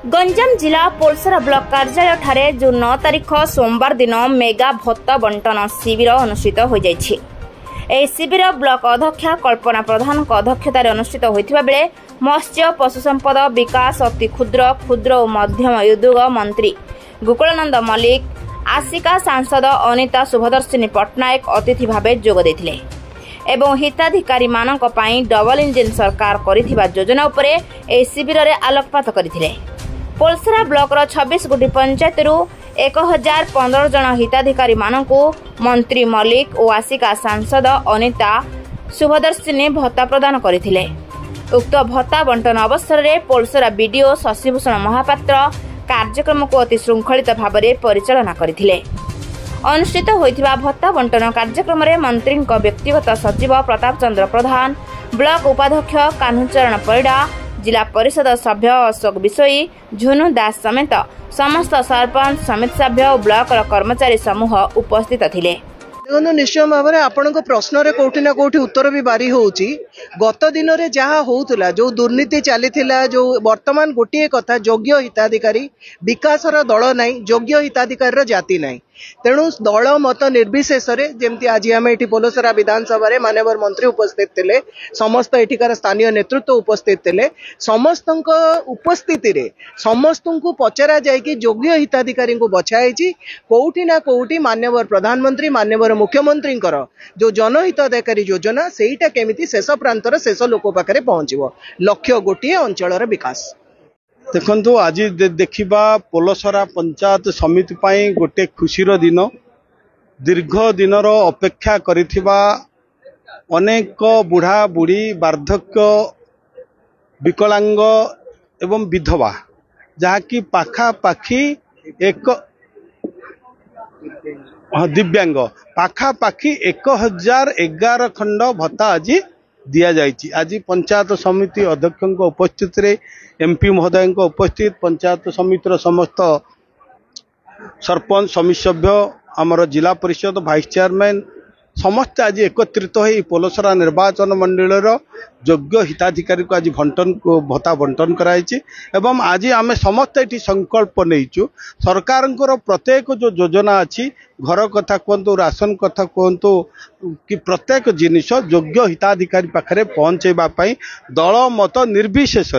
गंजाम जिला पोलसरा ब्लॉक कार्यालय ठारे जून 9 तारिख सोमवार दिन मेगा भत्ता बंटन शिविर अनुष्ठित हो जाइछि। एही शिविर ब्लॉक अध्यक्षा कल्पना प्रधान अध्यक्षतार अनुष्ठित होइथिबा बेले मत्स्य पशु संपद विकास अति क्षुद्र क्षुद्र और मध्यम उद्योग मंत्री गोकुलानंद मल्लिक आसिका सांसद अनिता शुभदर्शिनी पट्टनायक अतिथि भाव जोग देथिले एवं हिताधिकारी मानक पई डबल इंजिन सरकार करिथिबा योजना उपरे एही शिविर रे आलोकपात करिथिले। पोलसरा ब्लॉक 26 गोटी पंचायत 1015 जन हिताधिकारी मानकु मंत्री मल्लिक और आसिका सांसद अनिता शुभदर्शिनी भत्ता प्रदान करथिले। उक्त भत्ता बंटन अवसर में पोलसरा बीडीओ शशिभूषण महापात्र कार्यक्रम को अति श्रृंखलित भाव में परिचालना करथिले। अनुष्ठित होइथिबा भत्ता बंटन कार्यक्रम में मंत्री व्यक्तिगत सचिव प्रताप चंद्र प्रधान, ब्लॉक उपाध्यक्ष कान्हूचरण परिडा, जिला परिषद सभ्य अशोक विषयी, झुनू दास समेत समस्त सरपंच समिति सभ्य और ब्लॉक कर्मचारी समूह उपस्थित थिले। देखो निश्चय भाव में आपण प्रश्न रे कोठी ना कोठी उत्तर भी बारी होउची। गत दिन रे जहा होउतला जो दुर्नीति चलीथिला जो वर्तमान गोटे कथा योग्य हिताधिकारी विकासर दल नाही, योग्य हिताधिकारी जाति नाही। तेणु दल मत निर्विशेष जमती आज आम ये पोलसरा विधानसभा रे माननीय मंत्री उपस्थित थे, समस्त एठिकार स्थानीय नेतृत्व उपस्थित थे। समस्त उपस्थिति रे समस्त को पचरा जाए योग्य हिताधिकारी को बछाई कौटी ना कौटी माननीय प्रधानमंत्री माननीय मुख्यमंत्री जो जनहिताधिकारी योजना सेटा केमिति शेष प्रांतर शेष लोक पाखे पहुंचो लक्ष्य गोटे अंचल विकास। देखु आज देखा पोलसरा पंचायत समिति पाई गोटे खुशीर दिन, दीर्घ दिनर अपेक्षा करिथिबा अनेक बुढ़ा बुढ़ी वार्धक्य विकलांग एवं विधवा जहाँकि पाखापाखि एक दिव्यांग पाखापाखि 1011 खंड भत्ता आज दिया जाइछि। आज पंचायत समिति अध्यक्ष उपस्थित रे एमपी महोदय उपस्थित पंचायत समितिर समस्त सरपंच समिति सभ्य आमर जिला परिषद वाइस चेयरमैन समस्त आज एकत्रित हो पोलसरा निर्वाचन मंडल योग्य हिताधिकारी को आज भत्ता बंटन कराई। एवं आज आम समस्त ये संकल्प नहींचु सरकार प्रत्येक जो योजना अच्छी घर कथा कहतु राशन कथा कहतु कि प्रत्येक जिनिस योग्य हिताधिकारी पाखे पहुँचवाई दल मत निर्विशेष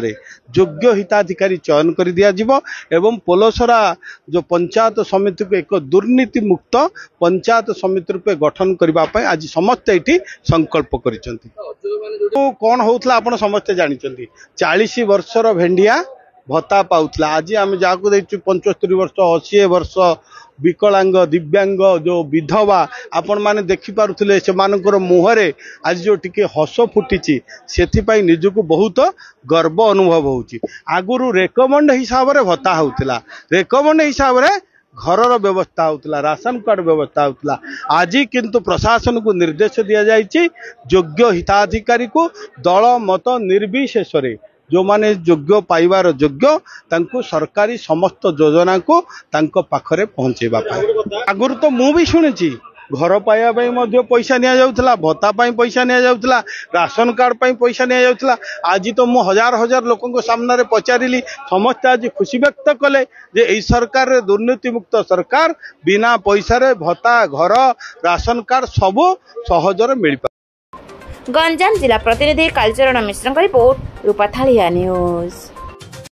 योग्य हिताधिकारी चयन कर दिया जिवो एवं पोलसरा जो पंचायत समिति को एक दुर्नीति मुक्त पंचायत समिति रूपे गठन करने आज समस्त ये संकल्प करिसेंती। कौन होता आपण समस्ते जानते 40 वर्षर भेंडिया भत्ता पाउथला आज आम जहाँ 75 वर्ष 80 वर्ष विकलांग दिव्यांग जो विधवा आपण माने देखि पारुथिले से मानकर मुहरे आज जो टिके हस फुटी से निजको बहुत गर्व अनुभव होउची। आगुरु रेकमेंड हिसाब रे भत्ता होउतला, रेकमेंड हिसाब रे घरर व्यवस्था होउतला, राशन कार्ड व्यवस्था होउतला। आज किंतु प्रशासन को निर्देश दिया जाइछि योग्य हिताधिकारी को दल मत निर्विशेष जो माने योग्य पाइबार योग्य तांको सरकारी समस्त योजना को तांको पाखरे पहुंचेबा पाई। आगुरु तो मु भी शुनिछि घर पाइबा पई मध्य पैसा निया जाउतला, भत्ता पई पैसा निया जाउतला, राशन कार्ड पई पैसा निया जाउतला। आज तो मु हजार हजार लोकन को सामने रे पचारिली समस्त आज खुशी व्यक्त कले जे एई सरकार रे दुर्नीति मुक्त सरकार बिना पैसा रे भत्ता घर राशन कार्ड सब सहज रे मिल। गंजाम जिला प्रतिनिधि कालीचरण मिश्र रिपोर्ट, रूपाथालिया न्यूज।